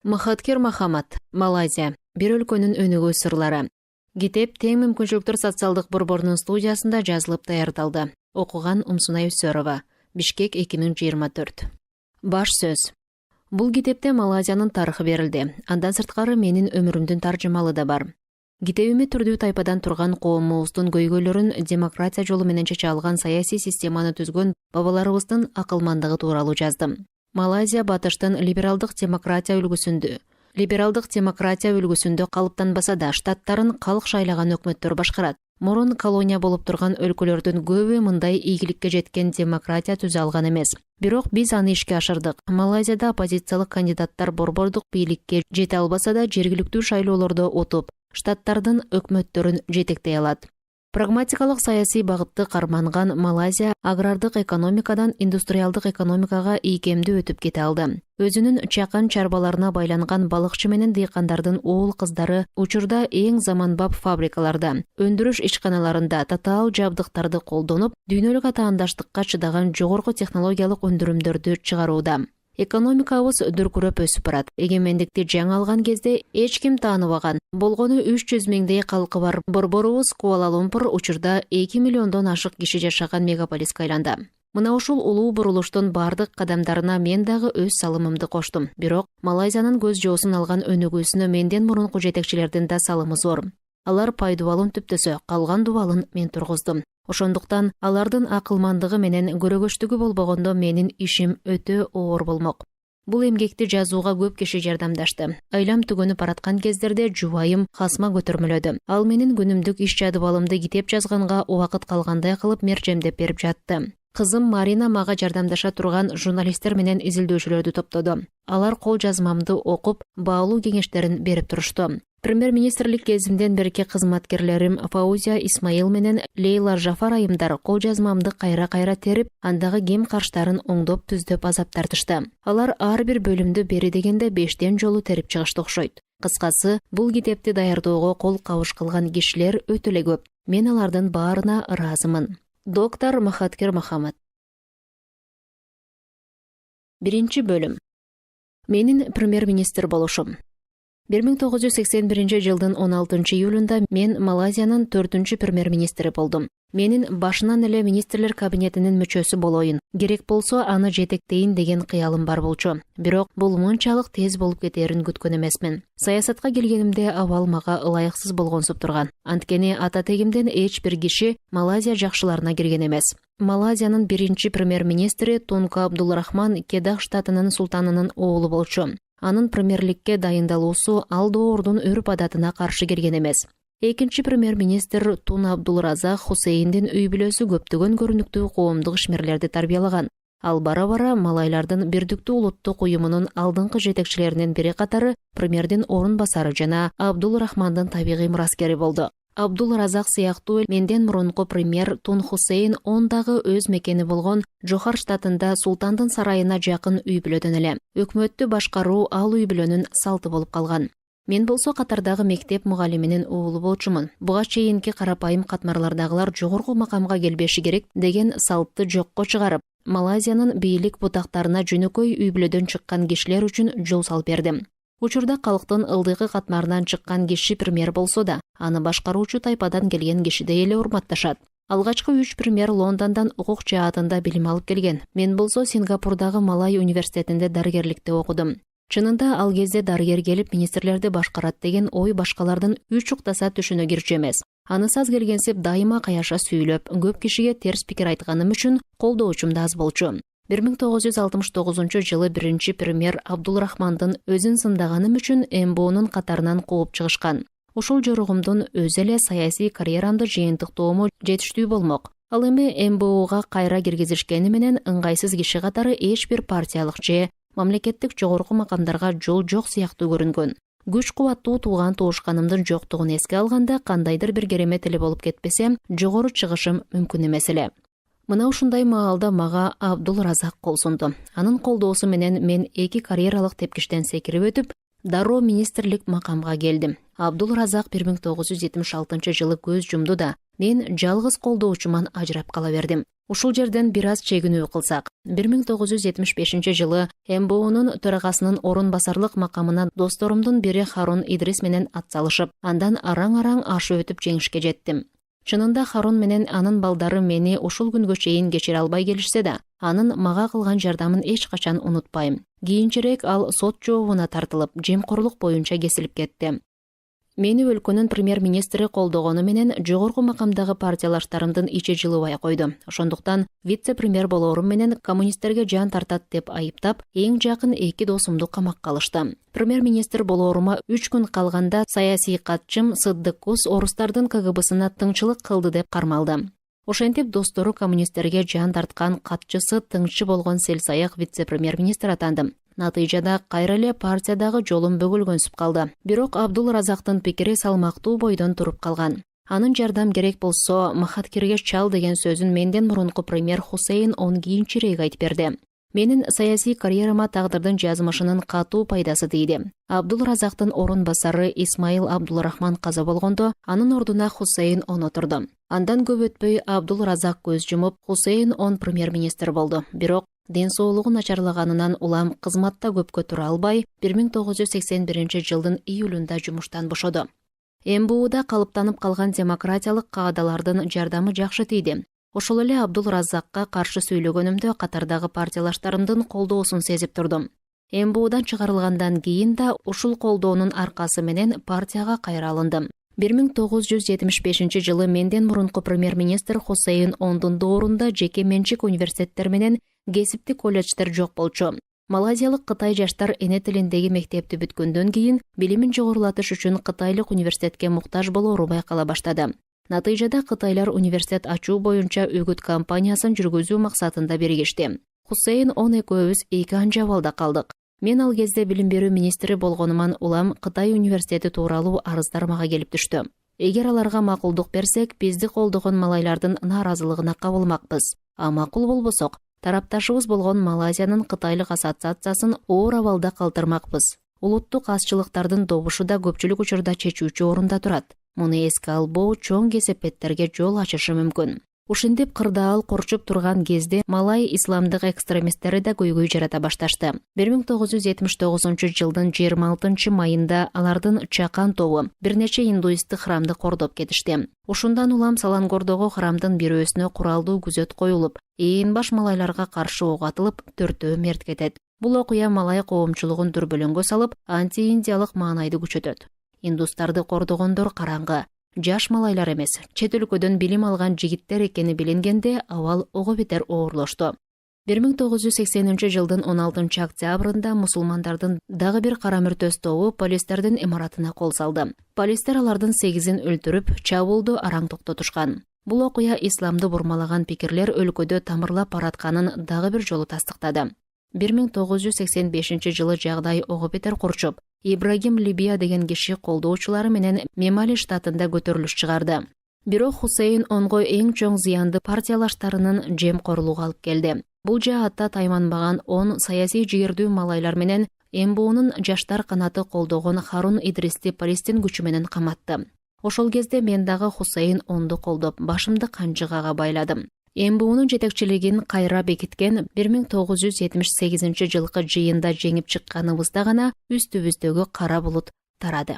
Махаткер Мохаммад, Малайзия, бир өлкөнүн өнүгүү сырлары. Китеп тең мүмкүнчүлүктөр социалдык борборунун студиясында жазылып даярдалды. Окуган Умсунай Үсөрова, Бишкек 2024. Баш сөз. Бул китепте Малайзиянын тарыхы берилди. Андан сырткары менин өмүрүмдүн таржымалы да бар. Китебиме түрдүү тайпадан турган коомубуздун көйгөйлөрүн демократия жолу менен чече алган саясий системаны түзгөн бабаларыбыздын акылмандыгы тууралуу жаздым. Малайзия батыштын либералдык демократия үлгүсүндө калыптанбаса да, штаттарын калк шайлаган өкмөттөр башкарат. Мурун колония болуп турган өлкөлөрдүн көбү мындай ийгиликке жеткен демократия түзө алган эмес. Бирок биз аны ишке ашырдык. Малайзияда оппозициялык кандидаттар борбордук бийликке жете албаса да, жергиликтүү шайлоолордо утуп, штаттардын өкмөттөрүн жетектей алат. Прагматикалык саясий багытты карманган Малайзия агрардык экономикадан индустриалдык экономикага ийкемдүү өтүп кете алды. Өзүнүн чакан чарбаларына байланган балыкчы менен дыйкандардын уул кыздары учурда эң заманбап фабрикаларда, өндүрүш ишканаларында татаал жабдыктарды колдонуп, дүйнөлүк атаандаштыкка чыдаган жогорку технологиялык өндүрүмдөрдү чыгарууда. Экономикабыз дүркүрөп өсүп барат. Эгемендикти жаңы алган кезде эч ким тааныбаган, болгону 300 миңдей калкы бар борборубуз Куала-Лумпур учурда 2 миллиондон ашык киши жашаган мегаполиске айланды. Мына ушул улуу бурулуштун бардык кадамдарына мен дагы өз салымымды коштум. Бирок Малайзиянын көз жоосун алган өнүгүүсүнө менден мурунку жетекчилердин да салымы зор. Алар пайдубалын түптөсө, калган дубалын мен тургуздум. Ошондуктан алардын акылмандыгы менен көрөгөчтүгү болбогондо менин ишим өтө оор болмок. Бул эмгекти жазууга көп киши жардамдашты. Айлам түгөнүп бараткан кездерде жубайым Хасма көтөрмөлөдү. Ал менин күнүмдүк иш жадыбалымды китеп жазганга убакыт калгандай кылып мерчемдеп берип жатты. Кызым Марина мага жардамдаша турган журналисттер менен изилдөөчүлөрдү топтоду. Алар кол жазмамды окуп, баалуу кеңештерин берип турушту. Премьер-министрлик кезимден берки кызматкерлерим Фаузия Исмаил менен Лейла Жафар айымдар кол жазмамды кайра терип, андагы кем карштарын оңдоп түздөп азап тартышты. Алар ар бир бөлүмдү бери дегенде 5 жолу терип чыгышты окшойт. Кыскасы, бул китепти даярдоого кол кабыш кылган кишилер өтө эле көп. Мен алардын баарына ыраазымын. Доктор Махаткер Мохаммад. 1 бөлүм. Менин премьер-министр болушум. 1981 жылдын 16 июлунда мен Малайзиянын 4-чү премьер-министри болдум. Менин башынан эле министрлер кабинетинин мүчөсү болоюн, керек болсо аны жетектейин деген кыялым бар болчу. Бирок бул мынчалык тез болуп кетерин күткөн эмесмин. Саясатка келгенимде абал мага ылайыксыз болгонсуп турган. Анткени ата тегимден эч бир киши Малайзия жакшыларына кирген эмес. Малайзиянын 1-чи премьер-министри Тунку Абдулрахман Кедах штатынын султанынын уулу болчу. Анын премьерликке дайындалуусу ал доордун өрп адатына каршы келген эмес. 2-чи премьер-министр Тун Абдулразак Хусейндин үй бүлөсү көптөгөн көрүнүктүү коомдук ишмерлерди тарбиялаган. Ал бара-бара малайлардын бирдиктүү улуттук уюмунун алдыңкы жетекчилеринин бири катары премьердин орун басары жана Абдулрахмандын табигый мураскери болду. Абдулразак сыяктуу менден мурунку премьер Тун Хусейн ондагы өз мекени болгон Жохар штатында султандын сарайына жакын үй бүлөдөн эле. Өкмөттү башкаруу ал үй бүлөнүн салты болуп калган. Мен болсо катардагы мектеп мугалиминин уулу болчумун. Буга чейинки карапайым катмарлардагылар жогорку макамга келбеши керек деген салтты жокко чыгарып, Малайзиянын бийлик бутактарына жөнөкөй үй бүлөдөн чыккан кишилер үчүн жол салып бердим. Учурда калктын ылдыйкы катмарынан чыккан киши премьер болсо да, аны башкаруучу тайпадан келген кишидей эле урматташат. Алгачкы 3 премьер Лондондон укук жаатында билим алып келген. Мен болсо Сингапурдагы Малай университетинде дарыгерликти окудум. Чынында ал кезде дарыгер келип министрлерди башкарат деген ой башкалардын үч уктаса түшүнө кирчү эмес. Аны саз келгенсип дайыма каяша сүйлөп, көп кишиге терс пикир айтканым үчүн колдоочум да аз болчу. 1969 жылы 1-чи премьер Абдулрахмандын өзүн сындаганым үчүн МБОнун катарынан кууп чыгышкан. Ушул жоругумдун өзү эле саясий карьерамды жыйынтыктоому жетиштүү болмок. Ал эми МБОга кайра киргизишкени менен ыңгайсыз киши катары эч бир партиялык же мамлекеттик жогорку макамдарга жол жок сыяктуу көрүнгөн. Күч кубаттуу тууган туушканымдын жоктугун эске алганда кандайдыр бир керемет эле болуп кетпесем, жогору чыгышым мүмкүн эмес эле. Мына ушундай маалда мага Абдулразак кол сунду. Анын колдоосу менен мен 2 карьералык тепкичтен секирип өтүп, дароо министрлик макамга келдим. Абдулразак 1976 жылы көз жумду да, Мен жалгыз колдоочуман ажырап кала бердим. Ушул жерден бир аз чегинүү кылсак, 1975-жылы МБУнун төрагасынын орун басарлык макамына досторумдун бири Харун Идрис менен атсалышып, андан араң-араң ашып өтүп жеңишке жеттим. Чынында Харун менен анын балдары мени ушул күнгө чейин кечире албай келишсе да, анын мага кылган жардамын эч качан унутпайм. Кийинчерээк ал сот жообуна тартылып, жемкорлук боюнча кесилип кетти. Мени өлкөнүн премьер-министри колдогону менен жогорку макамдагы партиялаштарымдын ичи жылыбай койду. Ошондуктан вице-премьер болоорум менен коммунисттерге жан тартат деп айыптап, эң жакын 2 досумду камакка алышты. Премьер-министр болоорума 3 күн калганда саясий катчым Сыддык Кус орустардын КГБсына тыңчылык кылды деп кармалды. Ошентип достору коммунисттерге жан тарткан катчысы тыңчы болгон Селсаяк вице-премьер-министр атандым. Натыйжада кайра эле партиядагы жолум бөгөлгөнсүп калды. Бирок Абдул Разактын пикири салмактуу бойдон туруп калган. Анын жардам керек болсо Махаткирге чал деген сөзүн менден мурунку премьер Хусейн Он кийинчерээк айтып берди. Менин саясий карьерама тагдырдын жазмышынын катуу пайдасы тийди. Абдул Разактын орун басары Исмаил Абдулрахман каза болгондо, анын ордуна Хусейн Он отурду. Андан көп өтпөй Абдул Разак көз жумуп, Хусейн Он премьер-министр болду. Бирок ден соолугу начарлаганынан улам кызматта көпкө тура албай, 1981-жылдын июлунда жумуштан бошоду. МБУда калыптанып калган демократиялык каадалардын жардамы жакшы тийди. Ошол эле Абдул Разакка каршы сүйлөгөнүмдө катардагы партиялаштарымдын колдоосун сезип турдум. МБУдан чыгарылгандан кийин да ушул колдоонун аркасы менен партияга кайра алындым. 1975-жылы менден мурунку премьер-министр Хусейн Ондун доорунда жеке менчик университеттер менен кесиптик колледждер жок болчу. Малайзиялык Кытай жаштар эне тилиндеги мектепти бүткөндөн кийин билимин жогорулатыш үчүн кытайлык университетке муктаж болоору байкала баштады. Натыйжада кытайлар университет ачуу боюнча үгүт кампаниясын жүргүзүү максатында биригишти. Хусейн Он экөөбүз эки анча абалда калдык. Мен ал кезде билим берүү министри болгонуман улам Кытай университети тууралуу арыздар мага келип түштү. Эгер аларга макулдук берсек, бизди колдогон малайлардын нааразылыгына кабылмакпыз. А макул болбосок, тарапташыбыз болгон Малайзиянын Кытайлык ассоциациясын оор абалда калтырмакпыз. Улуттук азчылыктардын добушу да көпчүлүк учурда чечүүчү орунда турат. Муну эске албоо чоң кесепеттерге жол ачышы мүмкүн. Ушинтип кырдаал корчуп турган кезде Малай исламдык экстремисттери да көйгөй жарата башташты. 1979-жылдын 26-майында алардын Чакан тобу бир нече индуисттик храмды кордоп кетишти. Ушундан улам Салангордогу храмдын бирөөсүнө куралдуу күзөт коюлуп, ээн баш малайларга каршы ок атылып, 4-өө мерт кетет. Бул окуя Малай коомчулугун дүрбөлөңгө салып, антииндиялык маанайды күчөтөт. Индустарды кордогондор караңгы, жаш малайлар эмес, чет өлкөдөн билим алган жигиттер экени билингенде абал ого бетер оорлошту. 1980-жылдын 16-октябрында мусулмандардын дагы бир кара мүртөс тобу полистердин имаратына кол салды. Полистер алардын 8-ин өлтүрүп, чабуулду араң токтотушкан. Бул окуя исламды бурмалаган пикирлер өлкөдө тамырлап баратканын дагы бир жолу тастыктады. 1985-жылы жагдай ого бетер курчуп, Ибрагим Либия деген киши колдоочулары менен Мемали штатында көтөрүлүш чыгарды. Бирок Хусейн Онго эң чоң зыянды партиялаштарынын жемкорлугу алып келди. Бул жаатта тайманбаган Он саясий жигердүү малайлар менен МБУнун жаштар канаты колдогон Харун Идристи Палестин күчү менен каматты. Ошол кезде мен дагы Хусейн Онду колдоп, башымды канчыгага байладым. МБУнун жетекчилигин кайра бекиткен 1978-жылкы жыйында жеңип чыкканыбызда гана үстүбүздөгү кара булут тарады.